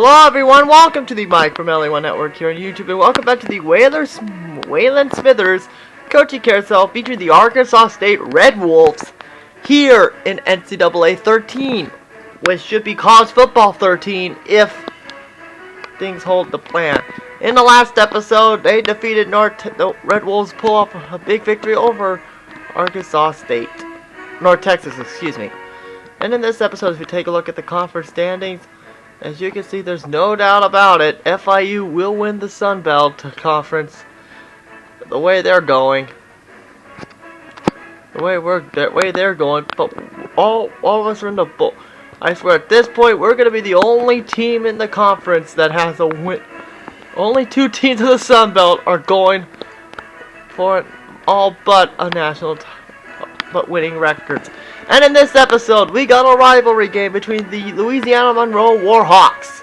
Hello everyone, welcome to the Mike from LA1 Network here on YouTube, and welcome back to the Waylon Smithers coaching carousel featuring the Arkansas State Red Wolves here in NCAA 13, which should be college football 13 if things hold the plan. In the last episode, they defeated the Red Wolves, pull off a big victory over Arkansas State, North Texas, excuse me. And in this episode, if you take a look at the conference standings, as you can see, there's no doubt about it, FIU will win the Sun Belt Conference. The way they're going, the way they're going, but all of us are in the boat. I swear, at this point, we're gonna be the only team in the conference that has a win. Only two teams in the Sun Belt are going for all but a national, but winning records. And in this episode, we got a rivalry game between the Louisiana Monroe Warhawks.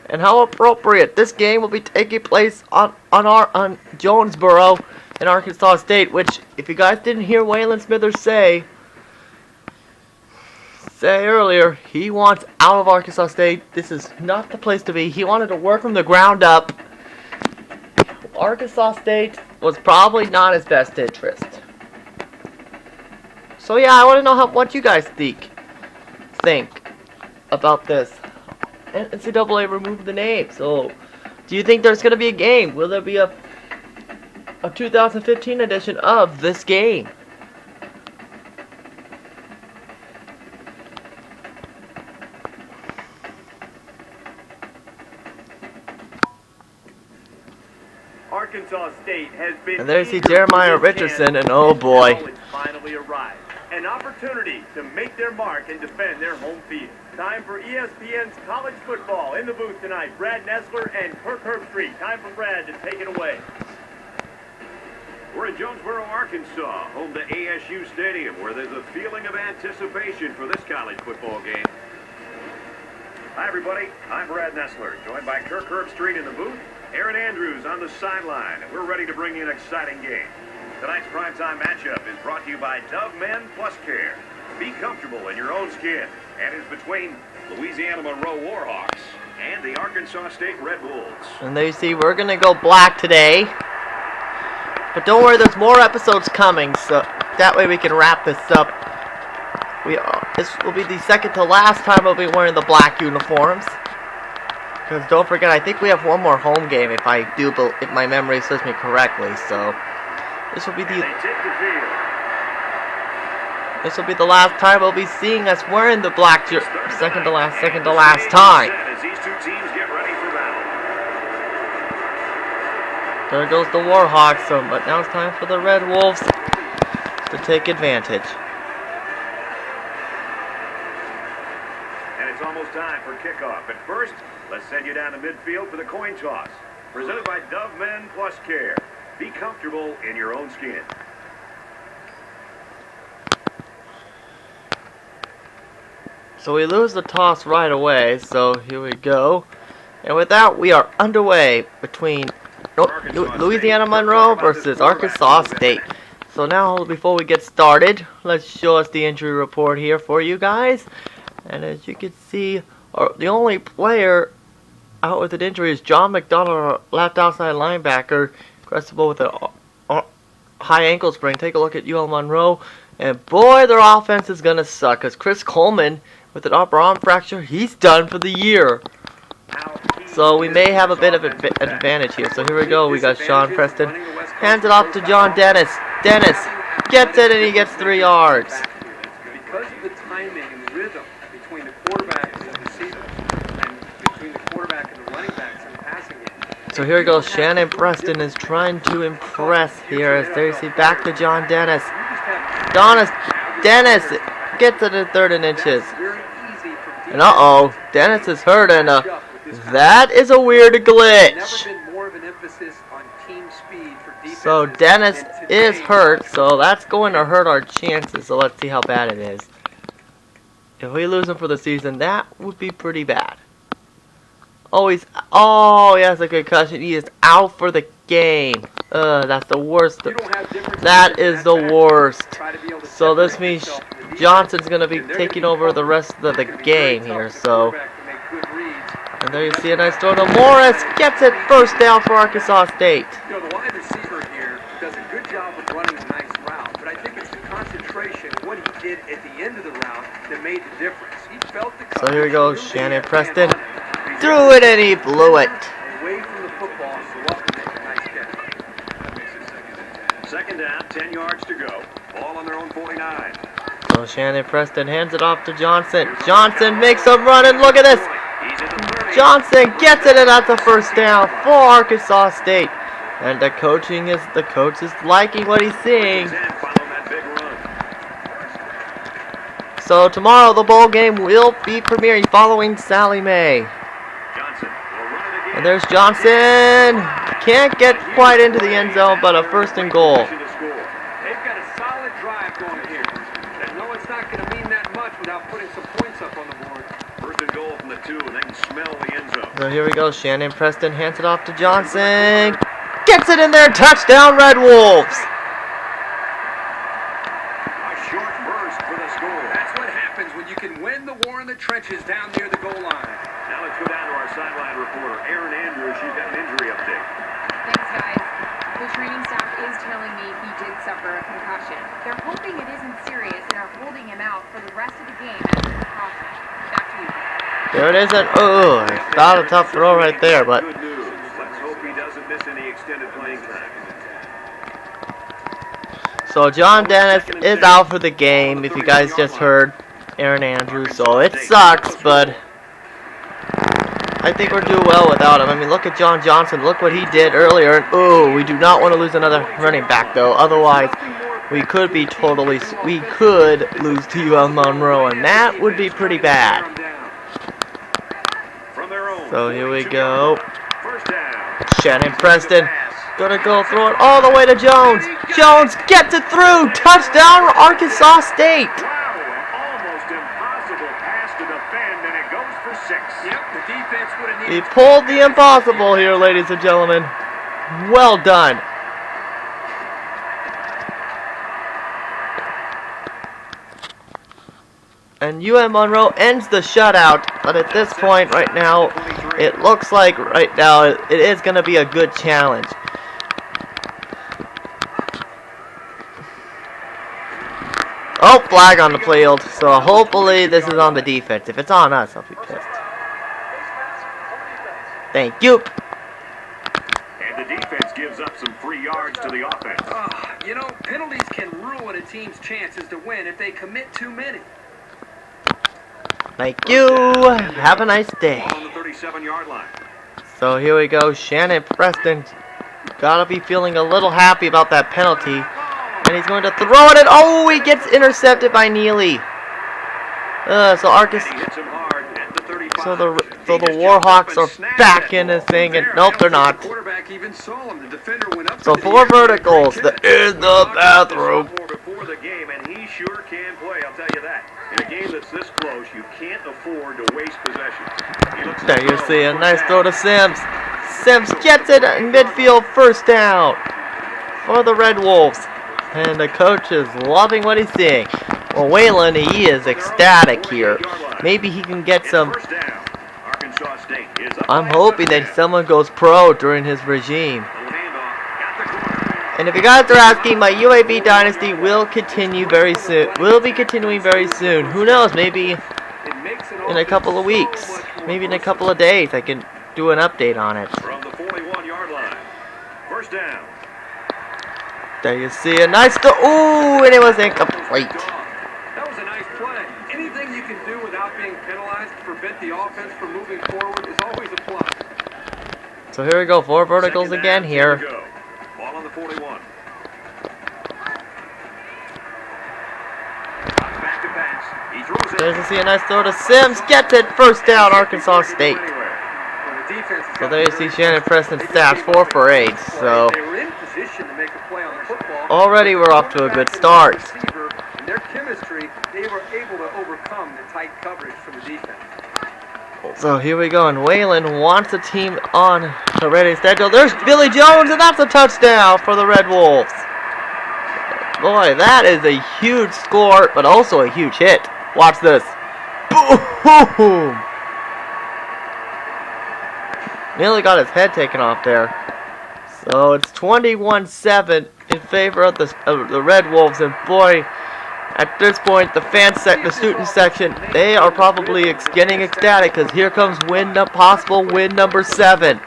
And how appropriate, this game will be taking place on Jonesboro in Arkansas State, which, if you guys didn't hear Waylon Smithers say earlier, he wants out of Arkansas State. This is not the place to be. He wanted to work from the ground up. Arkansas State was probably not his best interest. So yeah, I want to know what you guys think about this. NCAA removed the name, so do you think there's going to be a game? Will there be a 2015 edition of this game? Arkansas State has been. And there you see Jeremiah Richardson, and oh boy. Finally arrived. An opportunity to make their mark and defend their home field. Time for ESPN's college football. In the booth tonight, Brad Nessler and Kirk Herbstreit. Time for Brad to take it away. We're in Jonesboro, Arkansas, home to ASU Stadium, where there's a feeling of anticipation for this college football game. Hi, everybody. I'm Brad Nessler, joined by Kirk Herbstreit in the booth, Aaron Andrews on the sideline, and we're ready to bring you an exciting game. Tonight's primetime matchup is brought to you by Dove Men Plus Care. Be comfortable in your own skin, and is between Louisiana Monroe Warhawks and the Arkansas State Red Wolves. And there you see, we're going to go black today. But don't worry, there's more episodes coming, so that way we can wrap this up. This will be the second to last time we'll be wearing the black uniforms. Because don't forget, I think we have one more home game if my memory serves me correctly, so this will be the last time we'll be seeing us wearing the black second to last time. There goes the Warhawks, but now it's time for the Red Wolves to take advantage. And it's almost time for kickoff. But first, let's send you down to midfield for the coin toss. Presented by Dove Men Plus Care. Be comfortable in your own skin. So we lose the toss right away, so here we go. And with that, we are underway between Louisiana Monroe versus Arkansas State. So now, before we get started, let's show us the injury report here for you guys. And as you can see, the only player out with an injury is John McDonald, left outside linebacker, questionable with a high ankle sprain. Take a look at UL Monroe, and boy, their offense is gonna suck. Cause Chris Coleman with an upper arm fracture, he's done for the year. So we may have a bit of an advantage here. So here we go. We got Sean Preston, hands it off to John Dennis. Dennis gets it, and he gets 3 yards. Because of the timing and rhythm between the quarterback and the receiver, and between the quarterback and the running backs in the passing game. So here we go. Shannon Preston is trying to impress here. As there you see, back to John Dennis. Dennis gets it at 3rd and inches. And Dennis is hurt, and that is a weird glitch. So Dennis is hurt, so that's going to hurt our chances. So let's see how bad it is. If we lose him for the season, that would be pretty bad. He has a concussion. He is out for the game. That's the worst. That is the worst. So this means Johnson's going to be taking over the rest of the game here. So And there you see a nice throw to Morris. Gets it, first down for Arkansas State. You know, the wide receiver here does a good job of running a nice route, but I think it's the concentration, what he did at the end of the route, that made the difference. He felt the So here we go, Shannon Preston. Threw it and he blew it. Away from the football, so up and make a nice catch. Second down, 10 yards to go. Ball on their own 49. So Shannon Preston hands it off to Johnson. Johnson makes a run and look at this. He's at the 30. Johnson gets it and that's a first down for Arkansas State. And the coach is liking what he's seeing. Following that big run. So tomorrow the bowl game will be premiering following Sally Mae. Johnson will run it again. And there's Johnson. Can't get quite into the end zone, but a first and goal. They've got a solid drive going here. I know it's not going to mean that much without putting some points up on the board. First and goal from the 2, and they can smell the end zone. So here we go. Shannon Preston hands it off to Johnson. Gets it in there. Touchdown, Red Wolves. A short burst for the score. That's what happens when you can win the war in the trenches down near the goal line. Now let's go down to our sideline reporter, Erin Andrews. She's got an injury update. Thanks, guys. The training staff is telling me he did suffer a concussion. They're hoping it isn't serious and are holding him out for the rest of the game as a precaution. Back to you. There it is. Oh, it's not a tough throw right there, but Good news. Let's hope he doesn't miss any extended playing time. so John Dennis is out for the game. If you guys just heard, Aaron Andrews. So it sucks, but I think we're doing well without him. I mean, look at John Johnson. Look what he did earlier. And oh, we do not want to lose another running back though. Otherwise, we could lose to UL Monroe, and that would be pretty bad. From their own So here we go. First down. Shannon Preston gonna go throw it all the way to Jones. Jones gets it through. Touchdown, Arkansas State. Wow, an almost impossible pass to defend, and it goes for 6. Yep, the defense would have He needed. pulled the impossible here, ladies and gentlemen. Well done. And UM Monroe ends the shutout, but at this point right now, it looks like right now it is going to be a good challenge. Oh, flag on the field. So hopefully this is on the defense. If it's on us, I'll be pissed. Thank you. And the defense gives up some free yards to the offense. You know, penalties can ruin a team's chances to win if they commit too many. Thank you. Have a nice day. On the 37-yard line. So here we go. Shannon Preston gotta be feeling a little happy about that penalty. And he's going to throw it. And oh, he gets intercepted by Neely. So Arkansas. He hits him hard at the 35. So the Warhawks are back in this thing, and nope, they're not. Quarterback even saw him. The defender went up So to the 4 air. verticals in the bathroom. Before the game, and he sure can play, I'll tell you that. In a game that's this close, you can't afford to waste possessions. There you see a nice throw to Sims. Sims gets it in midfield, first down for the Red Wolves. And the coach is loving what he's seeing. Well, Waylon, he is ecstatic here. Maybe he can get some. I'm hoping that someone goes pro during his regime. And if you guys are asking, my UAB dynasty will continue very soon. Will be continuing very soon. Who knows? Maybe in a couple of weeks. Maybe in a couple of days, I can do an update on it. From the 41-yard line. First down. There you see a nice ooh, and it was incomplete. That was a nice play. Anything you can do without being penalized to prevent the offense from moving forward is always a plus. So here we go, 4 verticals Second again down, here. we go. Ball on the 41. Back to pass. He throws it. There's you see a nice throw to Sims. Gets it, first down, Arkansas State. So there you see Shannon Preston's stats, 4 for 8. So They were in position to make a play on the football. already we're off to a good start. Receiver, and their chemistry, they were able to overcome the tight coverage from the defense. So here we go, and Waylon wants the team on the ready schedule. There's Billy Jones, and that's a touchdown for the Red Wolves. Boy, that is a huge score, but also a huge hit. Watch this. Boom! Nearly got his head taken off there. So it's 21-7 in favor of the Red Wolves. And boy, at this point, the student section, they are probably getting ecstatic because here comes possible win number 7.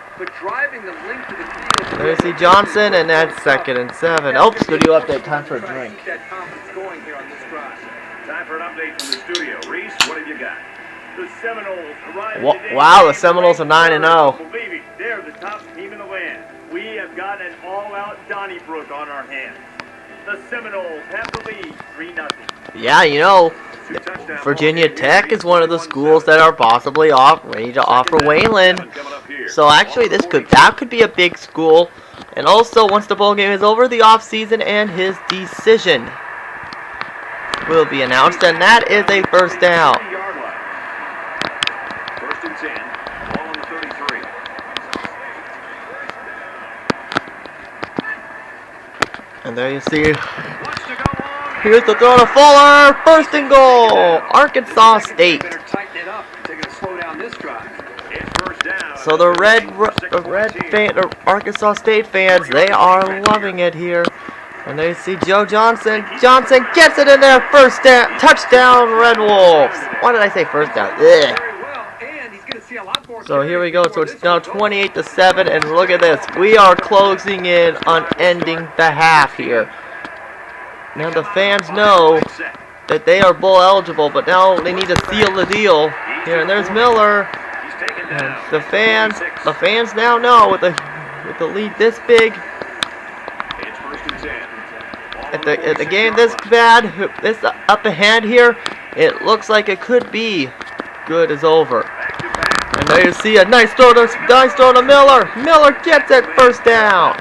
There's the Johnson, and that's 2nd and 7. Oh, studio update. Time for a drink. Time for an update from the studio. Reese, what have you got? The Seminoles arrive Wow, the Seminoles are 9-0. Believe it, they're the top team in the land. We have got an all-out Donnybrook on our hands. The Seminoles have the lead, 3-0. Yeah, you know, Virginia Tech is one of the schools that are possibly ready to offer Waylon. So actually, that could be a big school. And also, once the bowl game is over, the off-season and his decision will be announced, and that is a first down. First and 10, ball on the 33. And there you see, here's the throw to Fuller, 1st and goal, Arkansas State. So the Arkansas State fans, they are loving it here. And there you see Joe Johnson. Johnson gets it in there, first down, touchdown, Red Wolves. Why did I say first down? Ugh. So here we go. So it's now 28-7, and look at this. We are closing in on ending the half here. Now the fans know that they are bowl eligible, but now they need to seal the deal here. And there's Miller. And the fans now know with the lead this big. At the game this bad, this up ahead here, it looks like it could be good as over. And there you see a nice throw to Miller. Miller gets it, first down.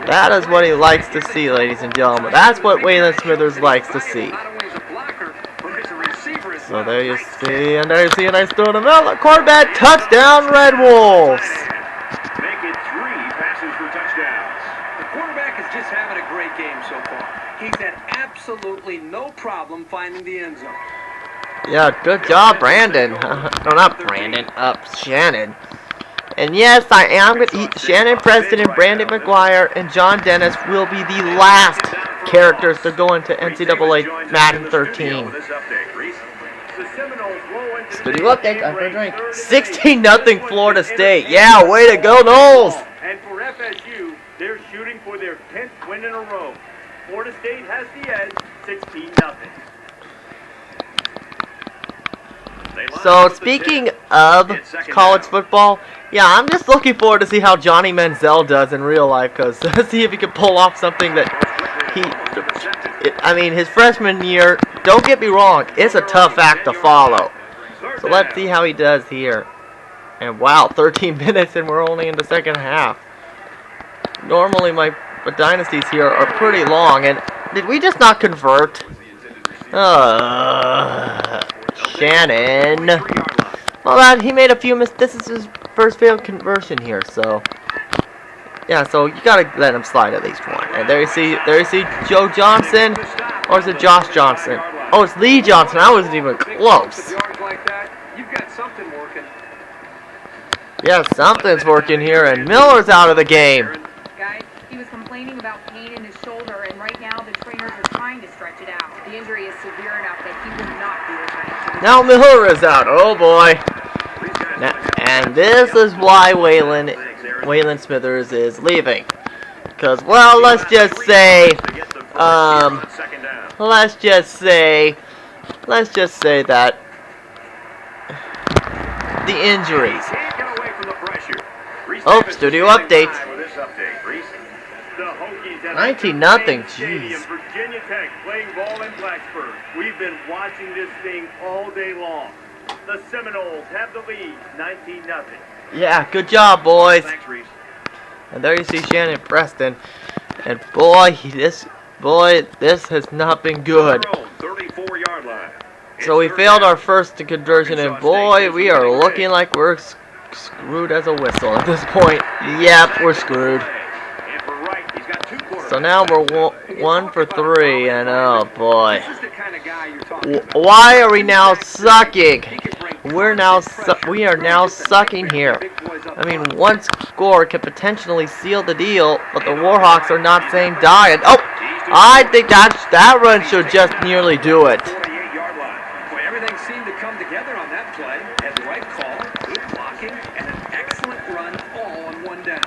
That is what he likes to see, ladies and gentlemen. That's what Waylon Smithers likes to see. So there you see, and there you see a nice throw to Miller. Quarterback, touchdown, Red Wolves. Make it 3 passes for touchdowns. The quarterback is just having a great game so far. He's had absolutely no problem finding the end zone. Yeah, good job, Brandon. No, not Brandon. Shannon. And yes, I am. Shannon Preston and Brandon McGuire and John Dennis will be the last characters to go into NCAA Madden 13. Studio update. Time for a drink. 16-0 Florida State. Yeah, way to go, Knowles. And for FSU, they're shooting for their 10th win in a row. Florida State has the edge, 16-0. So speaking of college football, yeah, I'm just looking forward to see how Johnny Manziel does in real life, because let's see if he can pull off something that his freshman year, don't get me wrong, it's a tough act to follow. So let's see how he does here. And wow, 13 minutes and we're only in the second half. Normally my dynasties here are pretty long, and did we just not convert? Shannon. Well, he made a few this is his first failed conversion here, so yeah, so you gotta let him slide at least one. And there you see Joe Johnson, or is it Josh Johnson? Oh, it's Lee Johnson. I wasn't even close. Yeah, something's working here, and Miller's out of the game. Guys, he was complaining about pain in his shoulder, and right now the trainers are trying to stretch it out. The injury is severe enough that he will not be returning. Now Miller is out. Oh boy. And this is why Waylon Smithers is leaving. Because, well, let's just say that the injuries. Oh, studio update. 19-0. Jeez. Virginia Tech playing ball in Blacksburg. We've been watching this thing all day long. The Seminoles have the lead, 19-0. Yeah, good job, boys. Thanks, Reese. And there you see Shannon Preston. And boy, this has not been good. 34-yard line. So we failed our first conversion, and boy, we are looking like we're screwed as a whistle at this point. Yep, we're screwed. So now we're 1 for 3, and oh boy. Why are we now sucking? we are now sucking here. I mean, one score could potentially seal the deal, but the Warhawks are not saying die. And oh, I think that run should just nearly do it. 48-yard line. Boy, everything seemed to come together on that play. Had the right call, good blocking, and an excellent run all on one down.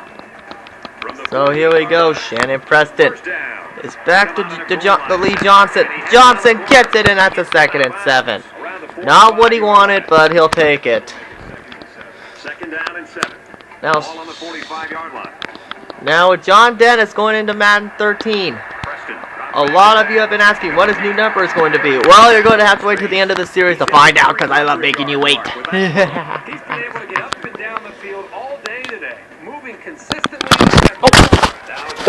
So here we go. Shannon Preston First down. is back to Lee Johnson. Johnson gets it, and that's a 2nd and 7. Not what he wanted, but he'll take it. Second down and 7. Now, Ball on the 45-yard line. now with John Dennis going into Madden 13. Preston. A lot of you have been asking what his new number is going to be. Well, you're going to have to wait to the end of the series to find out, because I love making you wait. He's been able to get up and down the field all day today, moving consistently.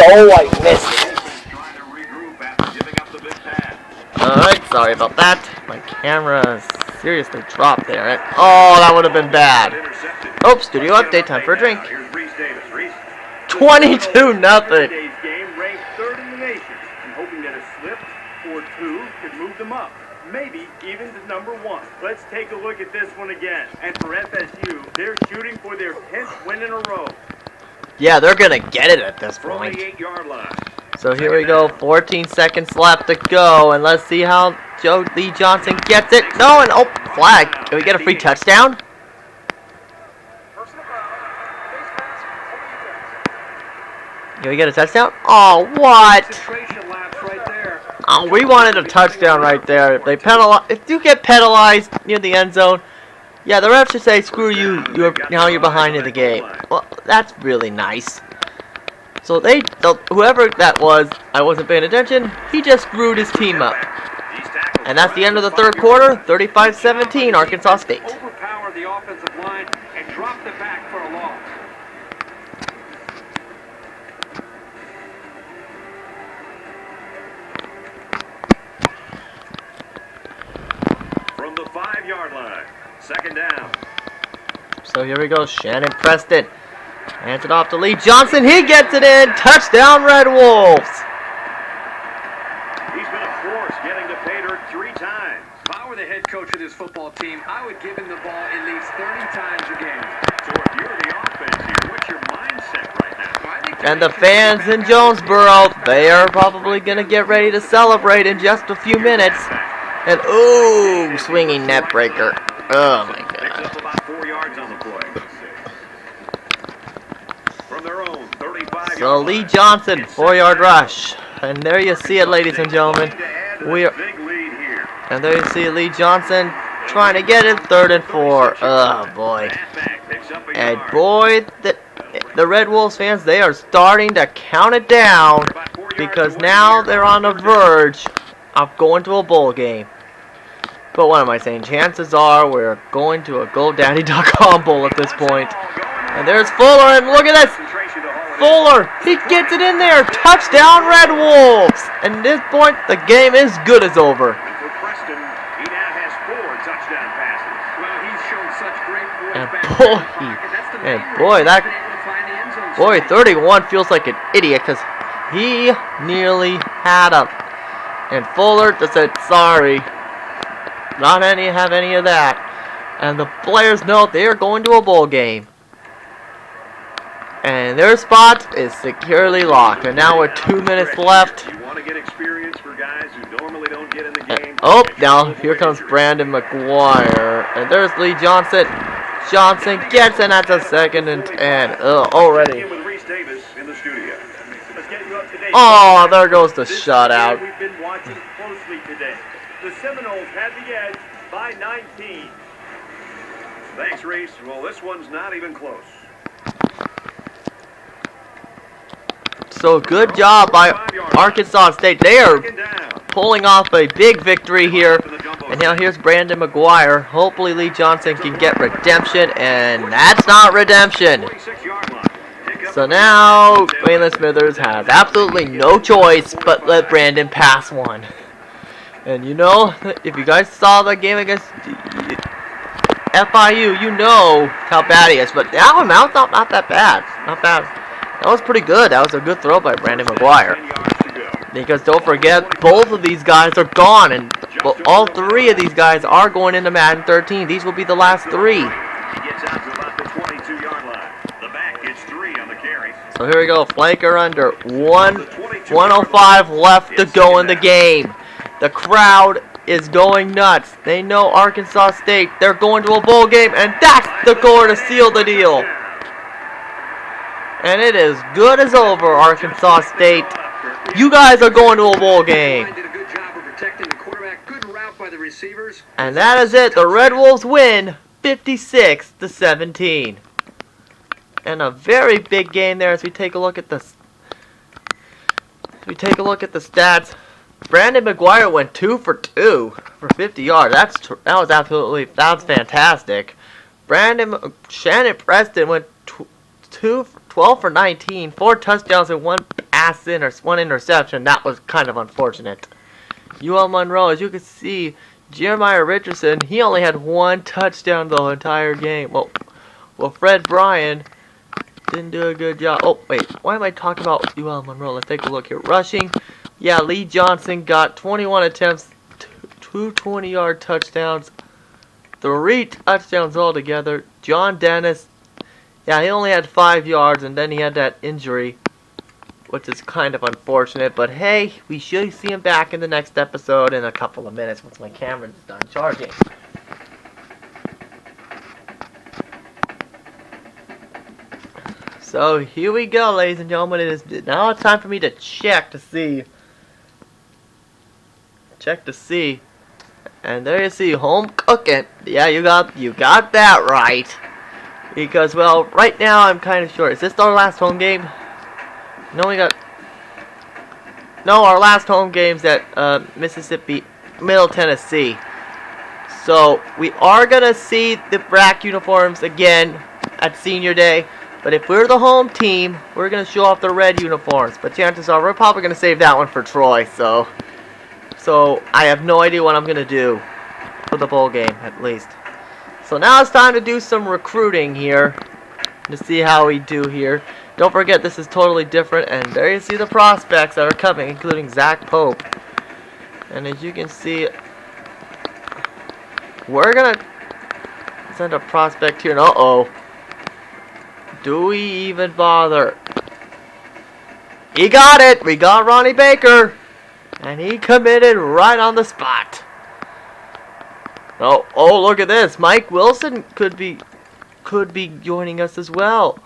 Oh, I missed it. Trying to regroup after giving up the big pass. Alright, sorry about that. My camera seriously dropped there. Oh, that would have been bad. Intercepted. Oh, studio update, time for a drink. Here's Reese Davis. Reese. 22-0. Today's game ranked 3rd in the nation, and hoping that a slip or two could move them up, maybe even to number 1. Let's take a look at this one again. And for FSU, they're shooting for their 10th win in a row. Yeah, they're going to get it at this From the point. 8-yard line. So here we go, 14 seconds left to go, and let's see how Lee Johnson gets it. No, and oh, flag. Can we get a free touchdown? Can we get a touchdown? Oh, what? Concentration lapse right there. Oh, we wanted a touchdown right there. If you get penalized near the end zone, yeah, the ref should say, screw you, now you're behind in the game. Well, that's really nice. So whoever that was, I wasn't paying attention, he just screwed his team up. And that's the end of the 3rd quarter, 35-17, Arkansas State. Overpowered the offensive line and dropped it back for a loss. From the 5-yard line. Second down. So here we go, Shannon Preston. Hands it off to Lee Johnson, he gets it in, touchdown Red Wolves. He's been a force getting to pay dirt 3 times. If I were the head coach of this football team, I would give him the ball at least 30 times a game. So if you're the offense here, what's your mindset right now? Well, I think And the fans in Jonesboro, they are probably going to get ready to celebrate in just a few minutes. And ooh, swinging net breaker. Oh my Picks god. up about 4 yards on the play. From their own 35-yard So Lee Johnson, 4-yard rush. And there you see it, ladies and gentlemen. Big lead here. And there you see Lee Johnson trying to get it, 3rd and 4. Oh boy. Halfback picks up a And yard. boy, the Red Wolves fans, they are starting to count it down because now they're on the verge of going to a bowl game. But what am I saying? Chances are we're going to a GoDaddy.com bowl at this point. And there's Fuller, and look at this! Fuller, he gets it in there! Touchdown Red Wolves! And at this point, the game is good as over. And for Preston, he now has 4 touchdown passes. Well, he's shown such great And back boy, in the pocket. That's the and main boy, reason that- he's been able to find the end zone. Boy, 31 feels like an idiot because he nearly had him. And Fuller just said, sorry. Not have any of that. And the players know they are going to a bowl game. And their spot is securely locked. And now with 2 minutes left. You want to get experience for guys who normally don't get in the game. Oh, now here comes Brandon McGuire. And there's Lee Johnson. Johnson gets in at the 2nd and 10. Already. With Reese Davis in the studio. Let's get you up to date. Oh, there goes the This is shutout. the game we've been watching closely today. The Seminoles had the edge by 19. Thanks, Reese. Well, this one's not even close. So good job by Arkansas State. They are Second down. pulling off a big victory here. And now here's Brandon McGuire. Hopefully Lee Johnson can get redemption. And that's not redemption. 46-yard line. Pick up So now Waylon Smithers has absolutely no choice but let Brandon pass one. And you know, if you guys saw the game against FIU, you know how bad he is. But that one, not that bad. Not bad. That was pretty good. That was a good throw by Brandon McGuire. 10 yards to go. Because don't forget, both of these guys are gone. And Well, all three of these guys are going into Madden 13. These will be the last three. He gets out to about the 22-yard line. The back gets 3 on the carry. So here we go. Flanker under. 1:05 left to go in the game. The crowd is going nuts. They know Arkansas State. They're going to a bowl game, and that's the score to seal the deal. And it is good as over, Arkansas State. You guys are going to a bowl game. And that is it. The Red Wolves win 56-17. And a very big game there as we take a look at the stats. Brandon McGuire went 2 for 2 for 50 yards. That's fantastic. Shannon Preston went 12 for 19, 4 touchdowns and 1 interception. That was kind of unfortunate. UL Monroe, as you can see, Jeremiah Richardson, he only had 1 touchdown the entire game. Well, Fred Bryan didn't do a good job. Oh, wait, why am I talking about UL Monroe? Let's take a look here. Rushing, yeah, Lee Johnson got 21 attempts, 2 20-yard touchdowns, 3 touchdowns altogether. John Dennis, yeah, he only had 5 yards, and then he had that injury, which is kind of unfortunate. But hey, we should see him back in the next episode in a couple of minutes once my camera is done charging. So here we go, ladies and gentlemen. It is now time for me to check to see. And there you see, home cooking. Yeah, you got that right. Because, well, right now I'm kind of sure. Is this our last home game? No, our last home game's at Mississippi, Middle Tennessee. So we are gonna see the black uniforms again at Senior Day. But if we're the home team, we're gonna show off the red uniforms. But chances are we're probably gonna save that one for Troy. So I have no idea what I'm gonna do for the bowl game, at least. So now it's time to do some recruiting here to see how we do here. Don't forget, this is totally different, and there you see the prospects that are coming, including Zach Pope. And as you can see, we're gonna send a prospect here. And uh-oh. Do we even bother? He got it! We got Ronnie Baker! And he committed right on the spot. Oh, look at this. Mike Wilson could be joining us as well.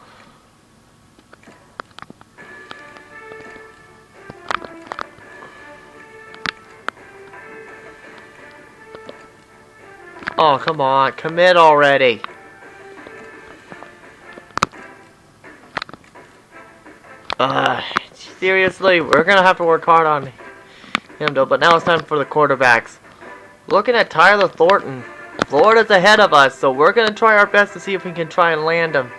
Oh, come on. Commit already. Seriously, we're going to have to work hard on him, though. But now it's time for the quarterbacks. Looking at Tyler Thornton, Florida's ahead of us, so we're going to try our best to see if we can try and land him.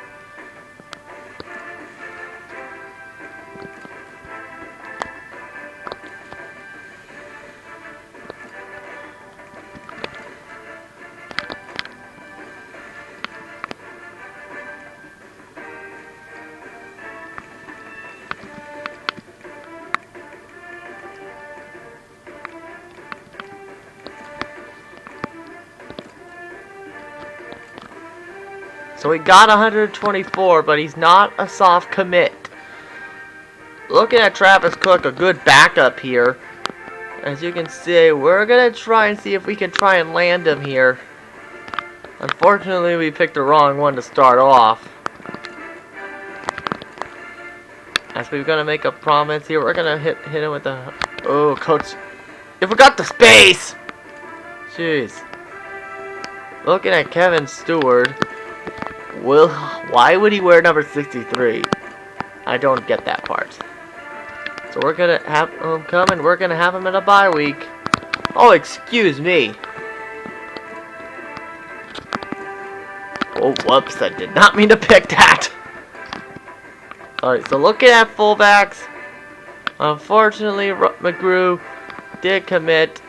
So we got 124, but he's not a soft commit. Looking at Travis Cook, a good backup here. As you can see, we're going to try and see if we can try and land him here. Unfortunately, we picked the wrong one to start off. As we're going to make a promise here, we're going to hit him with the... Oh, coach. You forgot the space! Jeez. Looking at Kevin Stewart. Well, why would he wear number 63? I don't get that part. So we're gonna have him come, and we're gonna have him in a bye week. Oh, excuse me. Oh, whoops! I did not mean to pick that. Alright, so looking at fullbacks, unfortunately, McGrew did commit.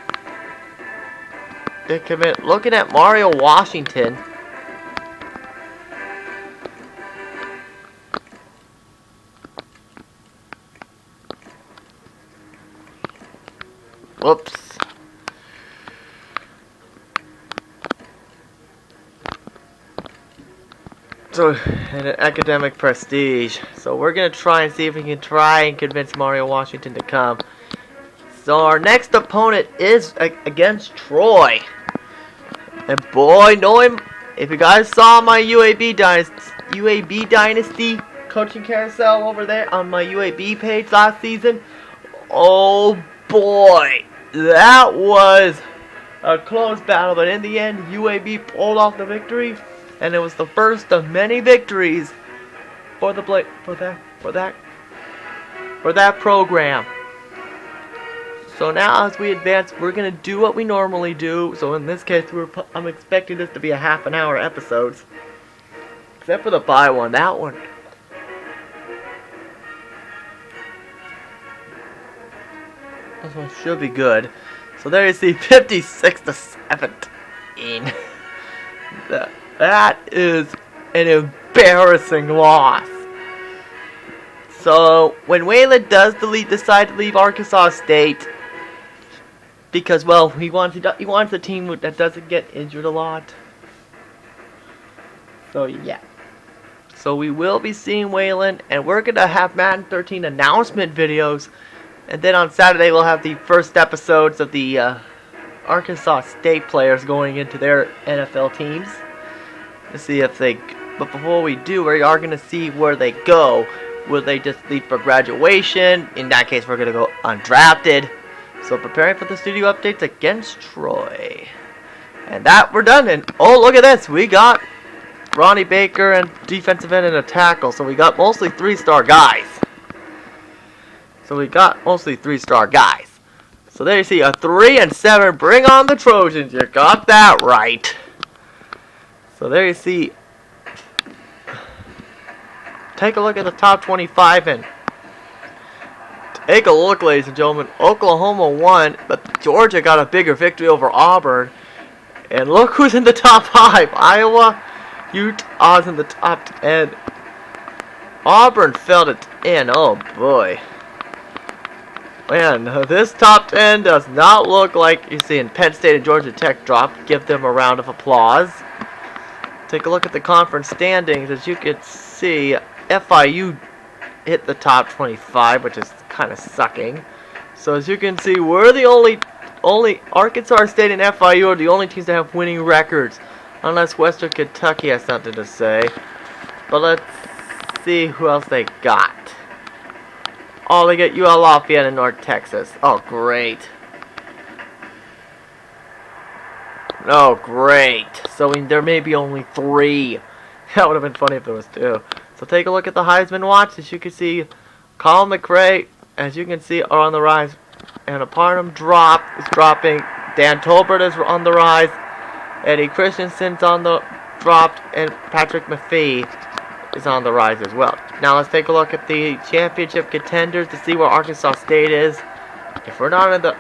Looking at Mario Washington. Whoops. So, and an academic prestige. So we're gonna try and see if we can try and convince Mario Washington to come. So our next opponent is against Troy. And boy, knowing if you guys saw my UAB Dynasty coaching carousel over there on my UAB page last season, oh boy, that was a close battle. But in the end, UAB pulled off the victory. And it was the first of many victories for the that program. So now, as we advance, we're gonna do what we normally do. So in this case, I'm expecting this to be a half an hour episodes, except for the bye one. That one. This one should be good. So there you see, 56-17. That is an embarrassing loss. So when Waylon does decide to leave Arkansas State, because well, he wants a team that doesn't get injured a lot. So yeah. So we will be seeing Waylon, and we're gonna have Madden 13 announcement videos, and then on Saturday we'll have the first episodes of the Arkansas State players going into their NFL teams. To see if they, but before we do, we are going to see where they go. Will they just leave for graduation? In that case, we're going to go undrafted. So preparing for the studio updates against Troy. And that we're done. And oh, look at this. We got Ronnie Baker and defensive end and a tackle. So we got mostly 3-star guys. So there you see a 3-7. Bring on the Trojans. You got that right. So there you see, take a look at the top 25 and take a look, ladies and gentlemen. Oklahoma won, but Georgia got a bigger victory over Auburn. And look who's in the top 5. Iowa, Utah's in the top 10. Auburn fell to 10. Oh boy. Man, this top 10 does not look like you see in Penn State and Georgia Tech drop. Give them a round of applause. Take a look at the conference standings. As you can see, FIU hit the top 25, which is kind of sucking. So as you can see, we're the only Arkansas State and FIU are the only teams that have winning records, unless Western Kentucky has something to say. But let's see who else they got. Oh, they get UL Lafayette in North Texas. Oh, great. Oh, great. So there may be only 3. That would have been funny if there was 2. So take a look at the Heisman watch. As you can see, Colin McRae, as you can see, are on the rise. And Aparnum is dropping. Dan Tolbert is on the rise. Eddie Christensen's on the dropped. And Patrick Maffei is on the rise as well. Now let's take a look at the championship contenders to see where Arkansas State is. If we're not in the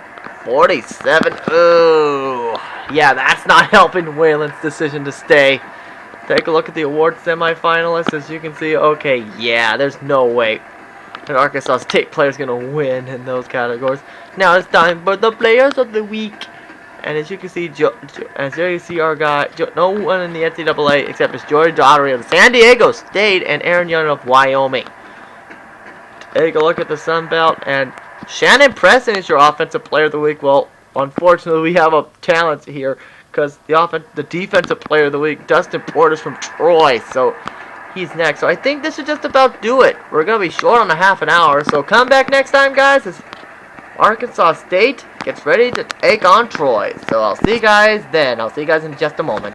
47, ooh. Yeah, that's not helping Waylon's decision to stay. Take a look at the award semifinalists. As you can see, okay, yeah, there's no way an Arkansas State player is going to win in those categories. Now it's time for the players of the week. And as you can see, there you see our guy, no one in the NCAA except it's Jordan Daugherty of San Diego State and Aaron Young of Wyoming. Take a look at the Sun Belt, and Shannon Preston is your offensive player of the week. Well, unfortunately, we have a challenge here because the defensive player of the week, Dustin Porter's from Troy, so he's next. So I think this should just about do it. We're going to be short on a half an hour, so come back next time, guys, as Arkansas State gets ready to take on Troy. So I'll see you guys then. I'll see you guys in just a moment.